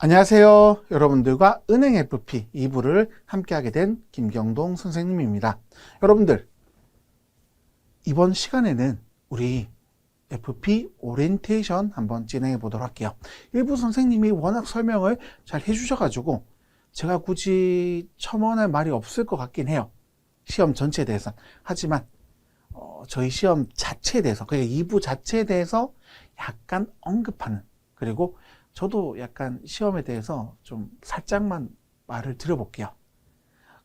안녕하세요. 여러분들과 은행 FP 2부를 함께하게 된 김경동 선생님입니다. 여러분들, 이번 시간에는 우리 FP 오리엔테이션 한번 진행해 보도록 할게요. 일부 선생님이 워낙 설명을 잘 해주셔가지고 제가 굳이 첨언할 말이 없을 것 같긴 해요. 시험 전체에 대해서. 하지만 저희 시험 자체에 대해서, 그러니까 2부 자체에 대해서 약간 언급하는, 그리고 저도 약간 시험에 대해서 좀 살짝만 말을 드려볼게요.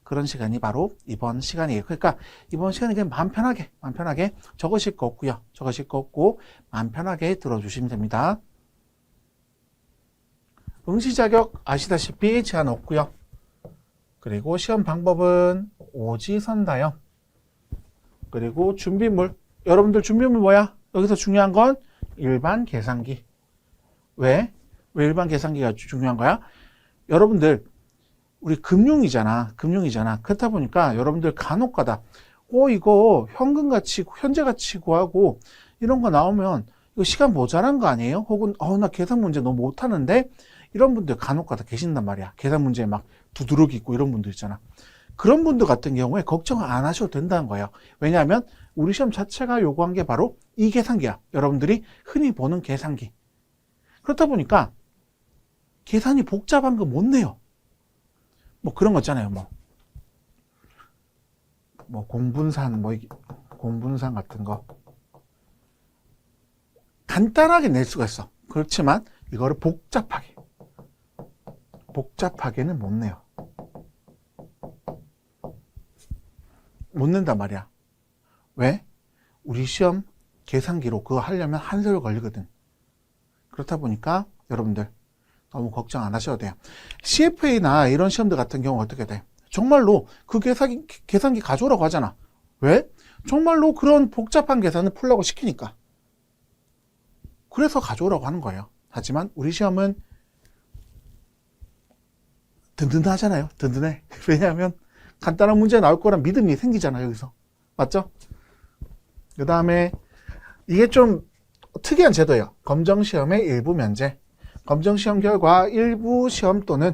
그런 시간이 바로 이번 시간이에요. 그러니까 이번 시간에 그냥 마음 편하게 적으실 거 없고요. 적으실 거 없고 마음 편하게 들어주시면 됩니다. 응시 자격 아시다시피 제한 없고요. 그리고 시험 방법은 오지선다형. 그리고 준비물. 여러분들 준비물 뭐야? 여기서 중요한 건 일반 계산기. 왜 일반 계산기가 중요한 거야? 여러분들 우리 금융이잖아. 그렇다 보니까 여러분들 간혹가다 이거 현금가치, 현재가치 구하고 이런 거 나오면 이거 시간 모자란 거 아니에요? 혹은 나 계산 문제 너무 못하는데, 이런 분들 간혹가다 계신단 말이야. 계산 문제에 막 두드러기 있고 이런 분들 있잖아. 그런 분들 같은 경우에 걱정 안 하셔도 된다는 거예요. 왜냐하면 우리 시험 자체가 요구한 게 바로 이 계산기야. 여러분들이 흔히 보는 계산기. 그렇다 보니까 계산이 복잡한 거 못 내요. 뭐 그런 거 있잖아요. 뭐 공분산, 공분산 같은 거. 간단하게 낼 수가 있어. 그렇지만 이거를 복잡하게는 못 내요. 못 낸단 말이야. 왜? 우리 시험 계산기로 그거 하려면 한 세월 걸리거든. 그렇다 보니까 여러분들 너무 걱정 안 하셔도 돼요. CFA나 이런 시험들 같은 경우 어떻게 돼? 정말로 그 계산기 가져오라고 하잖아. 왜? 정말로 그런 복잡한 계산을 풀라고 시키니까. 그래서 가져오라고 하는 거예요. 하지만 우리 시험은 든든하잖아요. 든든해. 왜냐하면 간단한 문제 나올 거란 믿음이 생기잖아요. 여기서. 맞죠? 그 다음에 이게 좀 특이한 제도예요. 검정시험의 일부 면제. 검정시험 결과 일부 시험 또는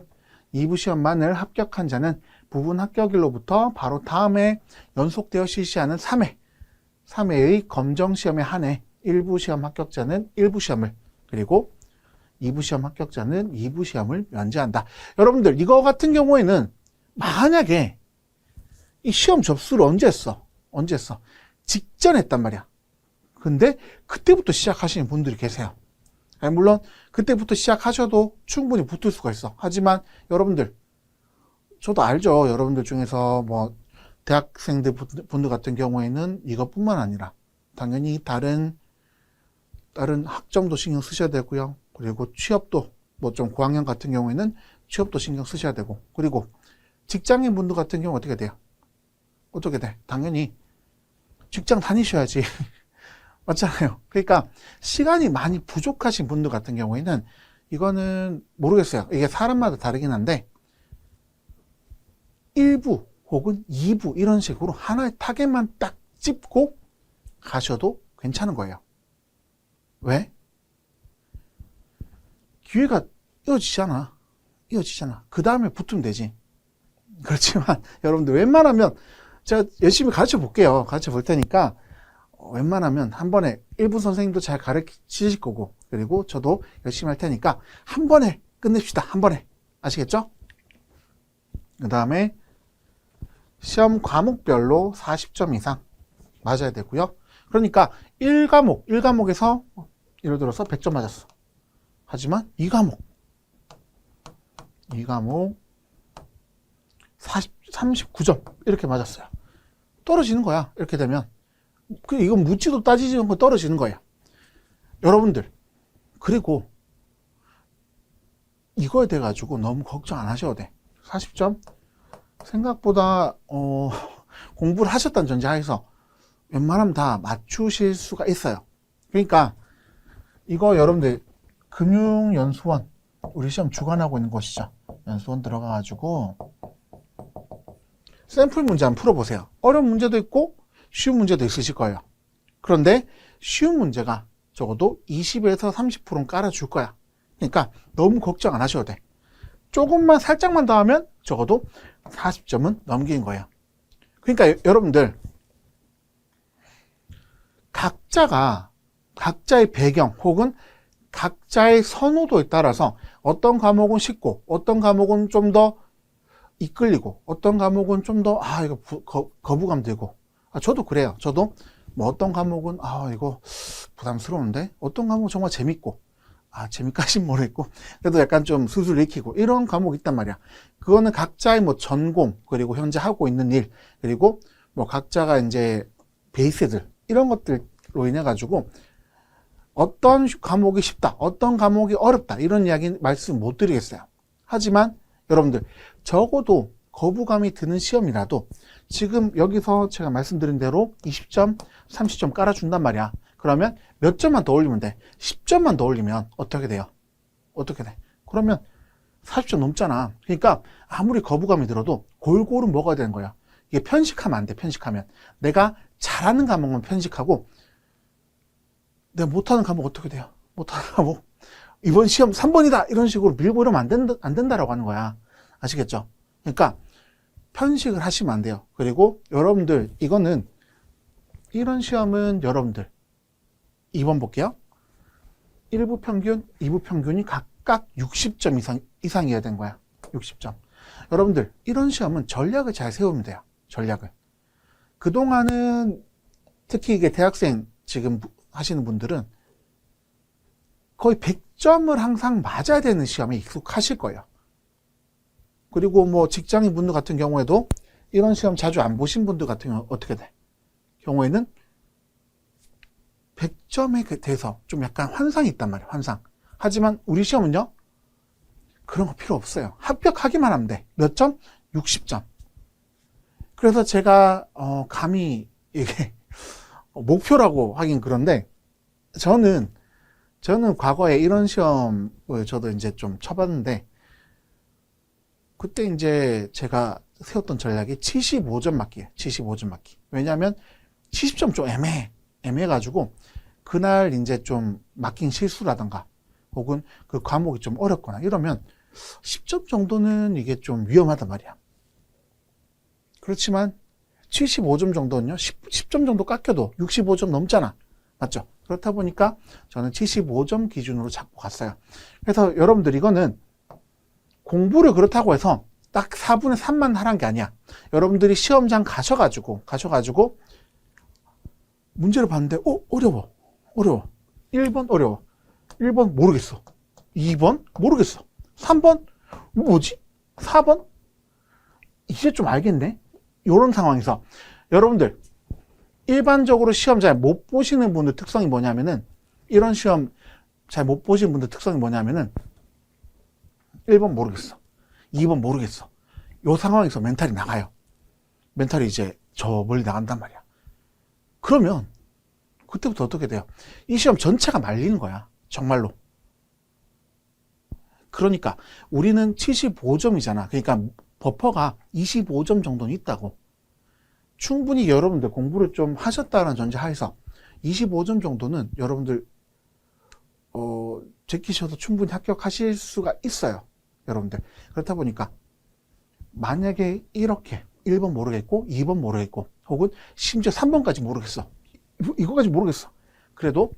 2부 시험만을 합격한 자는 부분 합격일로부터 바로 다음에 연속되어 실시하는 3회의 검정시험에 한해 일부 시험 합격자는 일부 시험을, 그리고 2부 시험 합격자는 2부 시험을 면제한다. 여러분들 이거 같은 경우에는 만약에 이 시험 접수를 언제 했어? 직전에 했단 말이야. 근데 그때부터 시작하시는 분들이 계세요. 물론 그때부터 시작하셔도 충분히 붙을 수가 있어. 하지만 여러분들, 저도 알죠. 여러분들 중에서 뭐 대학생들 분들 같은 경우에는 이것뿐만 아니라 당연히 다른 학점도 신경 쓰셔야 되고요. 그리고 취업도 뭐 좀 고학년 같은 경우에는 취업도 신경 쓰셔야 되고, 그리고 직장인 분들 같은 경우 어떻게 돼요? 당연히 직장 다니셔야지. 맞잖아요. 그러니까 시간이 많이 부족하신 분들 같은 경우에는 이거는 모르겠어요. 이게 사람마다 다르긴 한데 1부 혹은 2부 이런 식으로 하나의 타겟만 딱 찝고 가셔도 괜찮은 거예요. 왜? 기회가 이어지잖아. 그 다음에 붙으면 되지. 그렇지만 여러분들 웬만하면 제가 열심히 가르쳐 볼게요. 가르쳐 볼 테니까 웬만하면 한 번에 일부 선생님도 잘 가르치실 거고, 그리고 저도 열심히 할 테니까 한 번에 끝냅시다. 한 번에. 아시겠죠? 그 다음에 시험 과목별로 40점 이상 맞아야 되고요. 그러니까 1과목에서 예를 들어서 100점 맞았어. 하지만 2과목 39점 이렇게 맞았어요. 떨어지는 거야. 이렇게 되면 이건 묻지도 따지지 않고 떨어지는 거예요. 여러분들, 그리고 이거에 대해 가지고 너무 걱정 안 하셔도 돼. 40점 생각보다 공부를 하셨다는 전제하에서 웬만하면 다 맞추실 수가 있어요. 그러니까 이거 여러분들 금융연수원, 우리 시험 주관하고 있는 곳이죠. 연수원 들어가 가지고 샘플 문제 한번 풀어보세요. 어려운 문제도 있고 쉬운 문제도 있으실 거예요. 그런데 쉬운 문제가 적어도 20에서 30%는 깔아줄 거야. 그러니까 너무 걱정 안 하셔도 돼. 조금만 살짝만 더 하면 적어도 40점은 넘긴 거예요. 그러니까 여러분들 각자의 배경 혹은 각자의 선호도에 따라서 어떤 과목은 쉽고 어떤 과목은 좀 더 이끌리고 어떤 과목은 좀 더 이거 거부감 들고 저도 그래요. 저도 뭐 어떤 과목은 이거 부담스러운데 어떤 과목은 정말 재밌고 재미까지는 모르겠고 그래도 약간 좀 술술 익히고 이런 과목이 있단 말이야. 그거는 각자의 뭐 전공 그리고 현재 하고 있는 일 그리고 뭐 각자가 이제 베이스들 이런 것들로 인해 가지고 어떤 과목이 쉽다 어떤 과목이 어렵다 이런 이야기 말씀 못 드리겠어요. 하지만 여러분들 적어도 거부감이 드는 시험이라도 지금 여기서 제가 말씀드린 대로 20점 30점 깔아준단 말이야. 그러면 몇 점만 더 올리면 돼. 10점만 더 올리면 어떻게 돼요? 어떻게 돼? 그러면 40점 넘잖아. 그러니까 아무리 거부감이 들어도 골고루 먹어야 되는 거야. 이게 편식하면 안 돼. 편식하면 내가 잘하는 과목만 편식하고 내가 못하는 과목 어떻게 돼요? 못하는 과목 이번 시험 3번이다 이런 식으로 밀고 이러면 안 된다라고 하는 거야. 아시겠죠? 그러니까 편식을 하시면 안 돼요. 그리고 여러분들 이거는 이런 시험은 여러분들 2번 볼게요. 1부 평균, 2부 평균이 각각 60점 이상이어야 되는 거야. 60점. 여러분들 이런 시험은 전략을 잘 세우면 돼요. 전략을. 그동안은 특히 이게 대학생 지금 하시는 분들은 거의 100점을 항상 맞아야 되는 시험에 익숙하실 거예요. 그리고 뭐 직장인 분들 같은 경우에도 이런 시험 자주 안 보신 분들 같은 경우 어떻게 돼? 경우에는 100점에 대해서 좀 약간 환상이 있단 말이에요. 환상. 하지만 우리 시험은요. 그런 거 필요 없어요. 합격하기만 하면 돼. 몇 점? 60점. 그래서 제가 감히 이게 목표라고 하긴 그런데 저는 과거에 이런 시험을 저도 이제 좀 쳐봤는데 그때 이제 제가 세웠던 전략이 75점 맞기예요. 75점 맞기. 왜냐하면 70점 좀 애매해가지고 그날 이제 좀 맡긴 실수라던가 혹은 그 과목이 좀 어렵거나 이러면 10점 정도는 이게 좀 위험하단 말이야. 그렇지만 75점 정도는요. 10점 정도 깎여도 65점 넘잖아. 맞죠? 그렇다 보니까 저는 75점 기준으로 잡고 갔어요. 그래서 여러분들 이거는 공부를 그렇다고 해서 딱 4분의 3만 하라는 게 아니야. 여러분들이 시험장 가셔가지고 문제를 봤는데 어려워 1번 어려워 1번 모르겠어 2번 모르겠어 3번 뭐지 4번 이제 좀 알겠네. 이런 상황에서 여러분들 일반적으로 시험 잘 못 보시는 분들 특성이 뭐냐면은 이런 시험 잘 못 보시는 분들 특성이 뭐냐면은 1번 모르겠어 2번 모르겠어 이 상황에서 멘탈이 나가요. 멘탈이 이제 저 멀리 나간단 말이야. 그러면 그때부터 어떻게 돼요? 이 시험 전체가 말리는 거야. 정말로. 그러니까 우리는 75점이잖아. 그러니까 버퍼가 25점 정도는 있다고. 충분히 여러분들 공부를 좀 하셨다는 전제하에서 25점 정도는 여러분들 제끼셔서 충분히 합격하실 수가 있어요. 여러분들. 그렇다 보니까 만약에 이렇게 1번 모르겠고 2번 모르겠고 혹은 심지어 3번까지 모르겠어. 이거까지 모르겠어. 그래도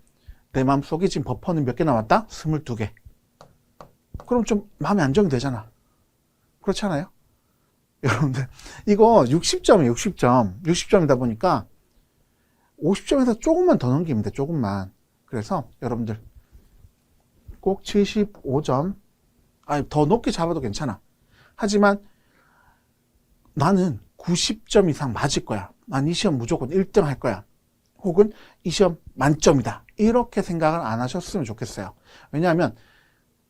내 마음속에 지금 버퍼는 몇 개 남았다? 22개. 그럼 좀 마음이 안정이 되잖아. 그렇지 않아요? 여러분들 이거 60점이에요. 60점이다 보니까 50점에서 조금만 더 넘기면 돼. 조금만. 그래서 여러분들 꼭 75점 더 높게 잡아도 괜찮아. 하지만 나는 90점 이상 맞을 거야. 난 이 시험 무조건 1등 할 거야. 혹은 이 시험 만점이다. 이렇게 생각을 안 하셨으면 좋겠어요. 왜냐하면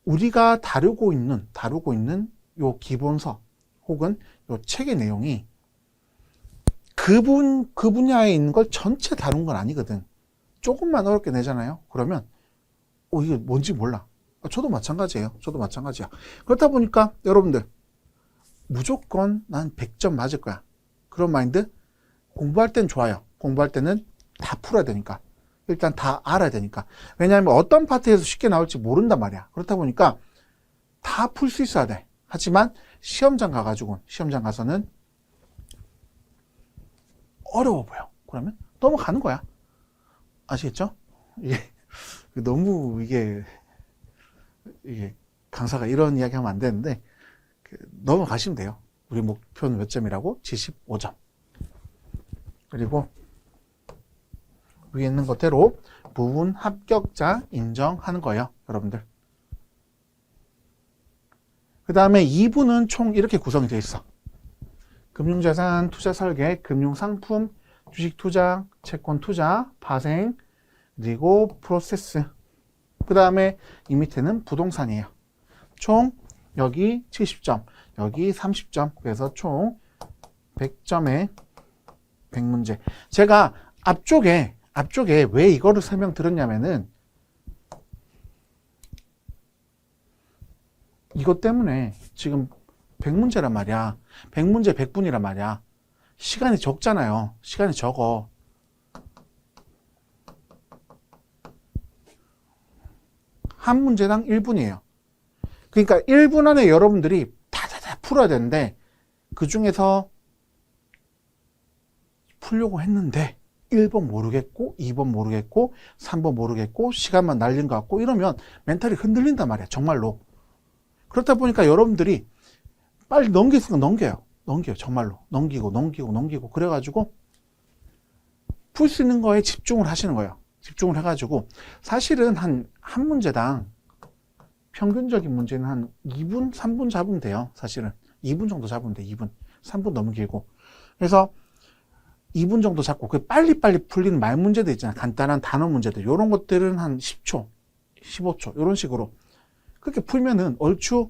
우리가 다루고 있는 요 기본서 혹은 요 책의 내용이 그 분야에 있는 걸 전체 다룬 건 아니거든. 조금만 어렵게 내잖아요. 그러면 이게 뭔지 몰라. 저도 마찬가지예요. 그렇다 보니까 여러분들 무조건 난 100점 맞을 거야. 그런 마인드 공부할 땐 좋아요. 공부할 때는 다 풀어야 되니까. 일단 다 알아야 되니까. 왜냐하면 어떤 파트에서 쉽게 나올지 모른단 말이야. 그렇다 보니까 다 풀 수 있어야 돼. 하지만 시험장 가서는 어려워 보여. 그러면 넘어가는 거야. 아시겠죠? 이게 너무 이게 강사가 이런 이야기 하면 안 되는데 넘어가시면 돼요. 우리 목표는 몇 점이라고? 75점. 그리고 위에 있는 것대로 부분 합격자 인정하는 거예요, 여러분들. 그 다음에 2부는 총 이렇게 구성이 되어 있어. 금융자산, 투자설계, 금융상품, 주식투자, 채권투자, 파생, 그리고 프로세스. 그 다음에 이 밑에는 부동산이에요. 총 여기 70점, 여기 30점. 그래서 총 100점에 100문제. 제가 앞쪽에 왜 이거를 설명드렸냐면은 이것 때문에 지금 100문제란 말이야. 100문제 100분이란 말이야. 시간이 적잖아요. 시간이 적어. 한 문제당 1분이에요. 그러니까 1분 안에 여러분들이 다 풀어야 되는데 그 중에서 풀려고 했는데 1번 모르겠고 2번 모르겠고 3번 모르겠고 시간만 날린 것 같고 이러면 멘탈이 흔들린단 말이야. 정말로. 그렇다 보니까 여러분들이 빨리 넘길 수는 넘겨요. 정말로. 넘기고 그래가지고 풀 수 있는 거에 집중을 하시는 거예요. 집중을 해가지고 사실은 한 문제당 평균적인 문제는 한 2분, 3분 잡으면 돼요. 사실은 2분 정도 잡으면 돼. 2분. 3분 너무 길고. 그래서 2분 정도 잡고 그 빨리빨리 풀리는 말 문제들 있잖아요. 간단한 단어 문제들. 이런 것들은 한 10초, 15초 이런 식으로 그렇게 풀면은 얼추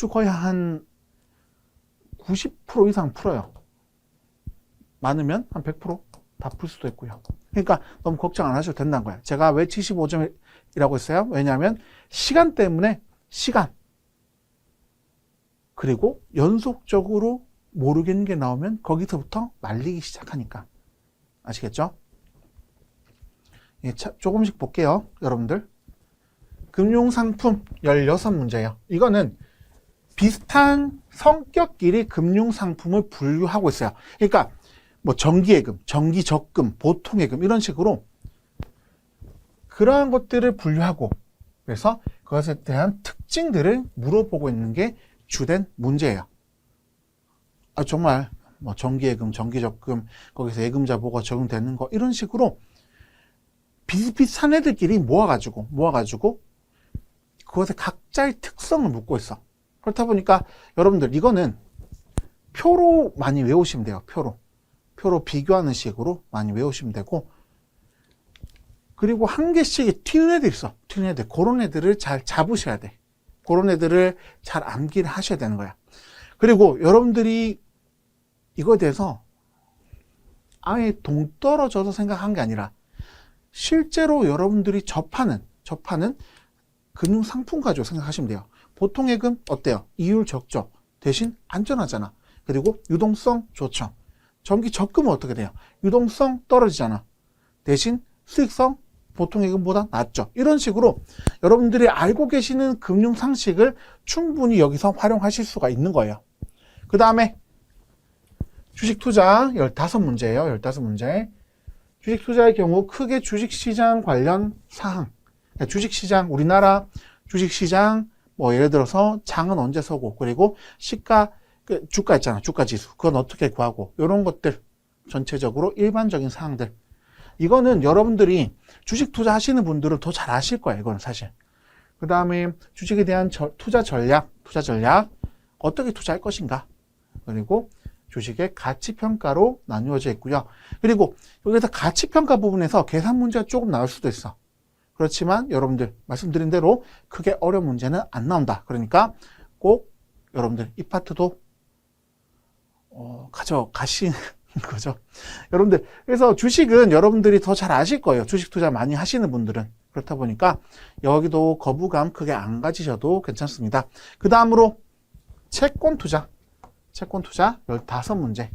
거의 한 90% 이상 풀어요. 많으면 한 100% 다 풀 수도 있고요. 그러니까 너무 걱정 안 하셔도 된다는 거예요. 제가 왜 75점이라고 했어요? 왜냐하면 시간 때문에 그리고 연속적으로 모르겠는 게 나오면 거기서부터 말리기 시작하니까. 아시겠죠? 예, 조금씩 볼게요. 여러분들. 금융상품 16문제예요. 이거는 비슷한 성격끼리 금융상품을 분류하고 있어요. 그러니까 뭐 정기예금, 정기적금, 보통예금 이런 식으로 그러한 것들을 분류하고 그래서 그것에 대한 특징들을 물어보고 있는 게 주된 문제예요. 정말 뭐 정기예금, 정기적금, 거기서 예금자 보고 적용되는 거 이런 식으로 비슷비슷한 애들끼리 모아가지고 그것의 각자의 특성을 묻고 있어. 그렇다 보니까 여러분들 이거는 표로 많이 외우시면 돼요. 표로 비교하는 식으로 많이 외우시면 되고 그리고 한 개씩 튀는 애들 있어. 튀는 애들. 그런 애들을 잘 잡으셔야 돼. 그런 애들을 잘 암기를 하셔야 되는 거야. 그리고 여러분들이 이거에 대해서 아예 동떨어져서 생각한 게 아니라 실제로 여러분들이 접하는 금융상품 가지고 생각하시면 돼요. 보통예금 어때요? 이율 적죠. 대신 안전하잖아. 그리고 유동성 좋죠. 정기적금은 어떻게 돼요? 유동성 떨어지잖아. 대신 수익성 보통예금보다 낮죠. 이런 식으로 여러분들이 알고 계시는 금융상식을 충분히 여기서 활용하실 수가 있는 거예요. 그 다음에 주식투자 15문제예요. 15문제. 주식투자의 경우 크게 주식시장 관련 사항. 주식시장, 우리나라 주식시장, 뭐 예를 들어서 장은 언제 서고, 그리고 시가, 주가 있잖아. 주가지수. 그건 어떻게 구하고, 이런 것들. 전체적으로 일반적인 사항들. 이거는 여러분들이 주식 투자하시는 분들은 더 잘 아실 거예요. 이거는 사실. 그 다음에 주식에 대한 투자 전략. 어떻게 투자할 것인가. 그리고 주식의 가치평가로 나누어져 있고요. 그리고 여기서 가치평가 부분에서 계산 문제가 조금 나올 수도 있어. 그렇지만 여러분들 말씀드린 대로 크게 어려운 문제는 안 나온다. 그러니까 꼭 여러분들 이 파트도 가져가시는 거죠. 여러분들 그래서 주식은 여러분들이 더 잘 아실 거예요. 주식 투자 많이 하시는 분들은. 그렇다 보니까 여기도 거부감 크게 안 가지셔도 괜찮습니다. 그 다음으로 채권투자 15문제.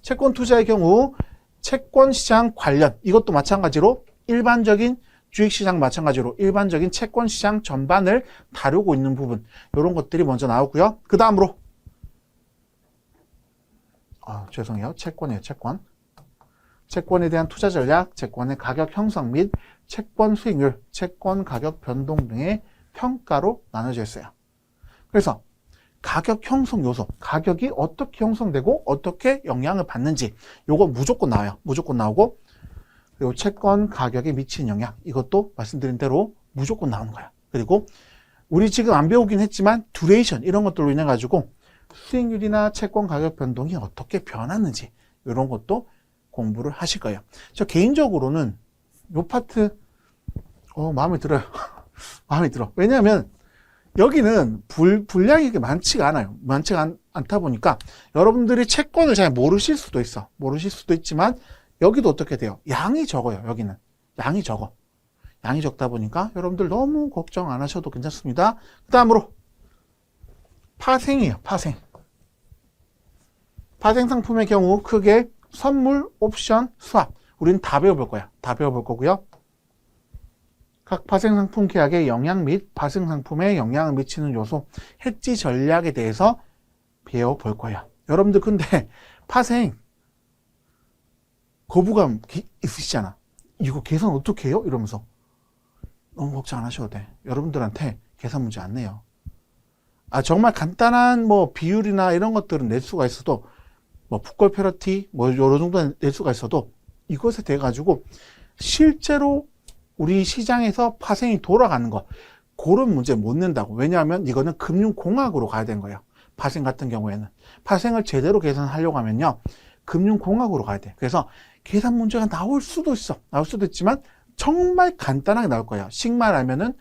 채권투자의 경우 채권시장 관련 이것도 마찬가지로 일반적인 주식시장 마찬가지로 일반적인 채권시장 전반을 다루고 있는 부분, 이런 것들이 먼저 나오고요. 그 다음으로 죄송해요. 채권이에요. 채권에 대한 투자 전략, 채권의 가격 형성 및 채권 수익률, 채권 가격 변동 등의 평가로 나눠져 있어요. 그래서 가격 형성 요소, 가격이 어떻게 형성되고 어떻게 영향을 받는지 요거 무조건 나와요. 무조건 나오고, 그리고 채권 가격에 미치는 영향, 이것도 말씀드린 대로 무조건 나오는 거야. 그리고 우리 지금 안 배우긴 했지만 듀레이션 이런 것들로 인해 가지고 수익률이나 채권 가격 변동이 어떻게 변하는지 이런 것도 공부를 하실 거예요. 저 개인적으로는 요 파트 마음에 들어요. 마음에 들어. 왜냐하면 여기는 분량이 그렇게 많지가 않아요. 많지가 않다 보니까 여러분들이 채권을 잘 모르실 수도 있어. 모르실 수도 있지만 여기도 어떻게 돼요? 양이 적어요. 여기는 양이 적어. 양이 적다 보니까 여러분들 너무 걱정 안 하셔도 괜찮습니다. 그 다음으로 파생이에요. 파생 상품의 경우 크게 선물, 옵션, 스왑. 우리는 다 배워볼 거야. 다 배워볼 거고요. 각 파생상품 계약의 영향 및 파생상품에 영향을 미치는 요소, 해지 전략에 대해서 배워볼 거야. 여러분들 근데 파생 거부감 있으시잖아. 이거 계산 어떻게 해요? 이러면서. 너무 걱정 안 하셔도 돼. 여러분들한테 계산 문제 안 내요. 정말 간단한 뭐 비율이나 이런 것들은 낼 수가 있어도, 뭐 풋골 페널티 뭐 요런 정도는 낼 수가 있어도, 이것에 대해 가지고 실제로 우리 시장에서 파생이 돌아가는 거, 그런 문제 못 낸다고. 왜냐하면 이거는 금융공학으로 가야 되는 거예요. 파생 같은 경우에는 파생을 제대로 계산하려고 하면요, 금융공학으로 가야 돼. 그래서 계산 문제가 나올 수도 있어. 나올 수도 있지만 정말 간단하게 나올 거예요. 식만 알면은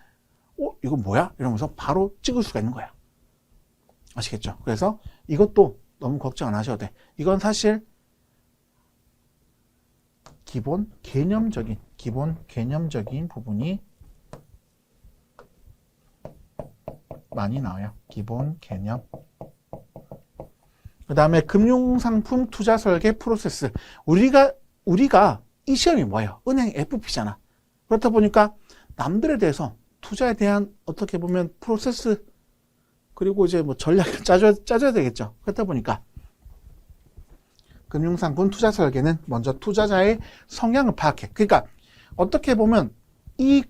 이거 뭐야? 이러면서 바로 찍을 수가 있는 거야. 아시겠죠? 그래서 이것도 너무 걱정 안 하셔도 돼. 이건 사실 기본 개념적인 부분이 많이 나와요. 기본 개념. 그 다음에 금융상품 투자 설계 프로세스. 우리가 이 시험이 뭐예요? 은행 FP잖아. 그렇다 보니까 남들에 대해서 투자에 대한 어떻게 보면 프로세스, 그리고 이제 뭐 전략을 짜줘야 되겠죠. 그렇다 보니까 금융상품 투자 설계는 먼저 투자자의 성향을 파악해. 그러니까 어떻게 보면 이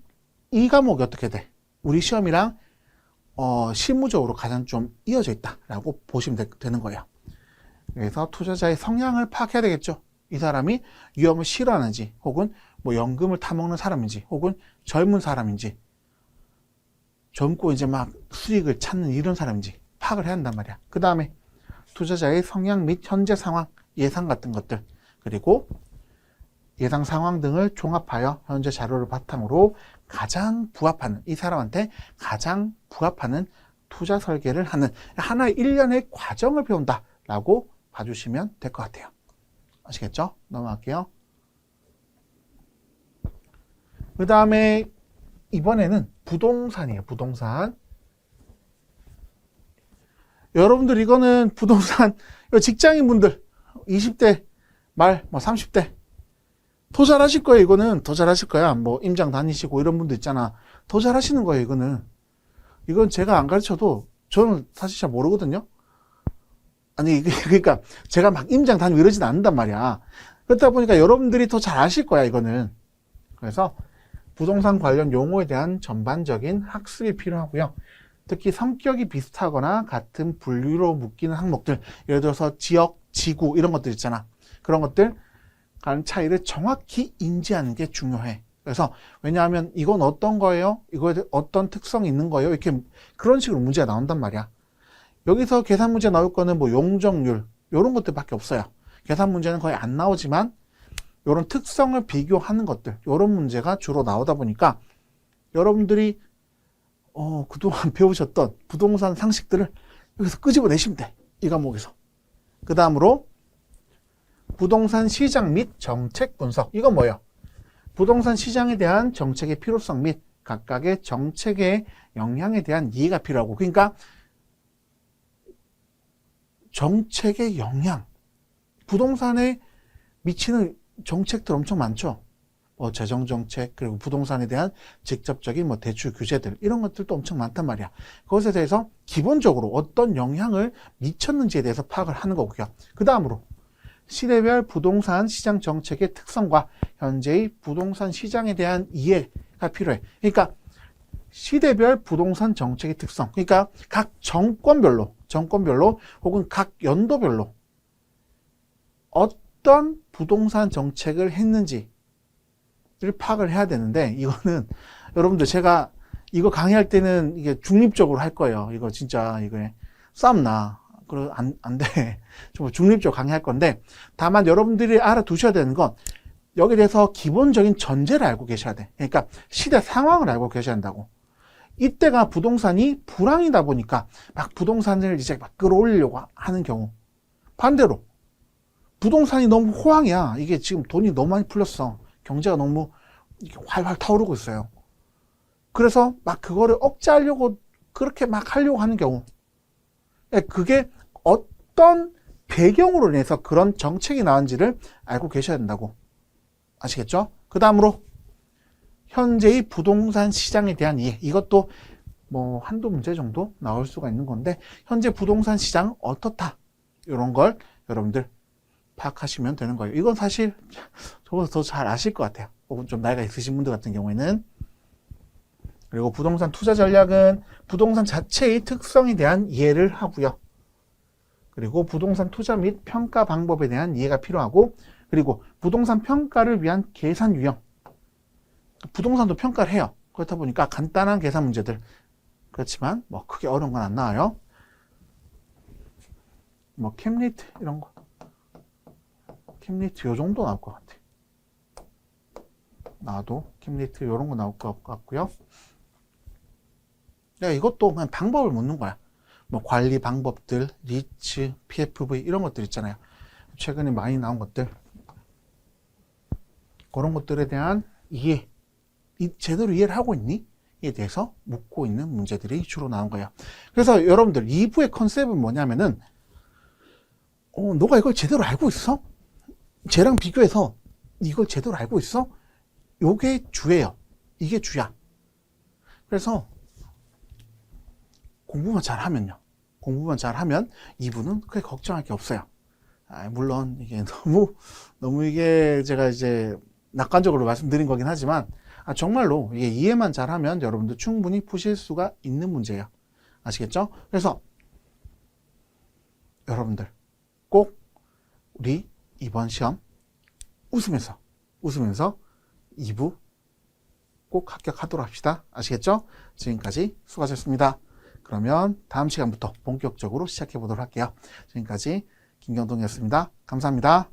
과목이 어떻게 돼? 우리 시험이랑 실무적으로 가장 좀 이어져 있다라고 보시면 되는 거예요. 그래서 투자자의 성향을 파악해야 되겠죠. 이 사람이 위험을 싫어하는지, 혹은 뭐 연금을 타먹는 사람인지, 혹은 젊은 사람인지, 젊고 이제 막 수익을 찾는 이런 사람인지 파악을 해야 한단 말이야. 그 다음에 투자자의 성향 및 현재 상황, 예상 같은 것들, 그리고 예상 상황 등을 종합하여 현재 자료를 바탕으로 가장 부합하는, 이 사람한테 가장 부합하는 투자 설계를 하는 하나의 일련의 과정을 배운다라고 봐주시면 될 것 같아요. 아시겠죠? 넘어갈게요. 그 다음에 이번에는 부동산이에요. 부동산. 여러분들 이거는 부동산, 직장인분들 20대 말, 뭐 30대 더 잘하실 거예요. 이거는 더 잘하실 거야. 뭐 임장 다니시고 이런 분들 있잖아. 더 잘하시는 거예요. 이건 제가 안 가르쳐도 저는 사실 잘 모르거든요. 아니 그러니까 제가 막 임장 다니고 이러진 않는단 말이야. 그렇다 보니까 여러분들이 더 잘 아실 거야. 이거는. 그래서 부동산 관련 용어에 대한 전반적인 학습이 필요하고요. 특히 성격이 비슷하거나 같은 분류로 묶이는 항목들, 예를 들어서 지역, 지구 이런 것들 있잖아. 그런 것들 간 차이를 정확히 인지하는 게 중요해. 그래서 왜냐하면 이건 어떤 거예요? 이거에 어떤 특성이 있는 거예요? 이렇게 그런 식으로 문제가 나온단 말이야. 여기서 계산 문제 나올 거는 뭐 용적률 이런 것들밖에 없어요. 계산 문제는 거의 안 나오지만 이런 특성을 비교하는 것들, 이런 문제가 주로 나오다 보니까 여러분들이 그동안 배우셨던 부동산 상식들을 여기서 끄집어내시면 돼. 이 과목에서. 그 다음으로 부동산 시장 및 정책 분석. 이건 뭐예요? 부동산 시장에 대한 정책의 필요성 및 각각의 정책의 영향에 대한 이해가 필요하고, 그러니까 정책의 영향, 부동산에 미치는 정책들 엄청 많죠. 재정 정책, 그리고 부동산에 대한 직접적인 대출 규제들, 이런 것들도 엄청 많단 말이야. 그것에 대해서 기본적으로 어떤 영향을 미쳤는지에 대해서 파악을 하는 거고요. 그 다음으로 시대별 부동산 시장 정책의 특성과 현재의 부동산 시장에 대한 이해가 필요해. 그러니까 시대별 부동산 정책의 특성, 그러니까 각 정권별로 혹은 각 연도별로 어떤 부동산 정책을 했는지를 파악을 해야 되는데, 이거는 여러분들 제가 이거 강의할 때는 이게 중립적으로 할 거예요. 이거 진짜 이거 싸움나. 그래 안 돼. 좀 중립적으로 강의할 건데, 다만 여러분들이 알아두셔야 되는 건 여기에 대해서 기본적인 전제를 알고 계셔야 돼. 그러니까 시대 상황을 알고 계셔야 한다고. 이때가 부동산이 불황이다 보니까 막 부동산을 이제 막 끌어올리려고 하는 경우, 반대로 부동산이 너무 호황이야. 이게 지금 돈이 너무 많이 풀렸어. 경제가 너무 활활 타오르고 있어요. 그래서 막 그거를 억제하려고 그렇게 막 하려고 하는 경우, 그게 어떤 배경으로 인해서 그런 정책이 나온지를 알고 계셔야 된다고. 아시겠죠? 그 다음으로 현재의 부동산 시장에 대한 이해. 이것도 한두 문제 정도 나올 수가 있는 건데, 현재 부동산 시장 어떻다, 이런 걸 여러분들 파악하시면 되는 거예요. 이건 사실 저보다 더 잘 아실 것 같아요. 혹은 좀 나이가 있으신 분들 같은 경우에는. 그리고 부동산 투자 전략은 부동산 자체의 특성에 대한 이해를 하고요. 그리고 부동산 투자 및 평가 방법에 대한 이해가 필요하고, 그리고 부동산 평가를 위한 계산 유형. 부동산도 평가를 해요. 그렇다 보니까 간단한 계산 문제들. 그렇지만 크게 어려운 건 안 나와요. 캡리트 이런 거. 캡리트 요 정도 나올 것 같아. 나도 캡리트 요런 거 나올 것 같고요. 이것도 그냥 방법을 묻는 거야. 관리 방법들, 리츠, PFV 이런 것들 있잖아요. 최근에 많이 나온 것들. 그런 것들에 대한 이해. 제대로 이해를 하고 있니? 에 대해서 묻고 있는 문제들이 주로 나온 거예요. 그래서 여러분들 2부의 컨셉은 뭐냐면은 너가 이걸 제대로 알고 있어? 쟤랑 비교해서 이걸 제대로 알고 있어? 요게 주예요. 이게 주야. 그래서 공부만 잘하면요. 공부만 잘하면 2부는 크게 걱정할 게 없어요. 물론 이게 너무 이게 제가 이제 낙관적으로 말씀드린 거긴 하지만, 정말로 이게 이해만 잘하면 여러분들 충분히 푸실 수가 있는 문제예요. 아시겠죠? 그래서 여러분들 꼭 우리 이번 시험 웃으면서 2부 꼭 합격하도록 합시다. 아시겠죠? 지금까지 수고하셨습니다. 그러면 다음 시간부터 본격적으로 시작해 보도록 할게요. 지금까지 김경동이었습니다. 감사합니다.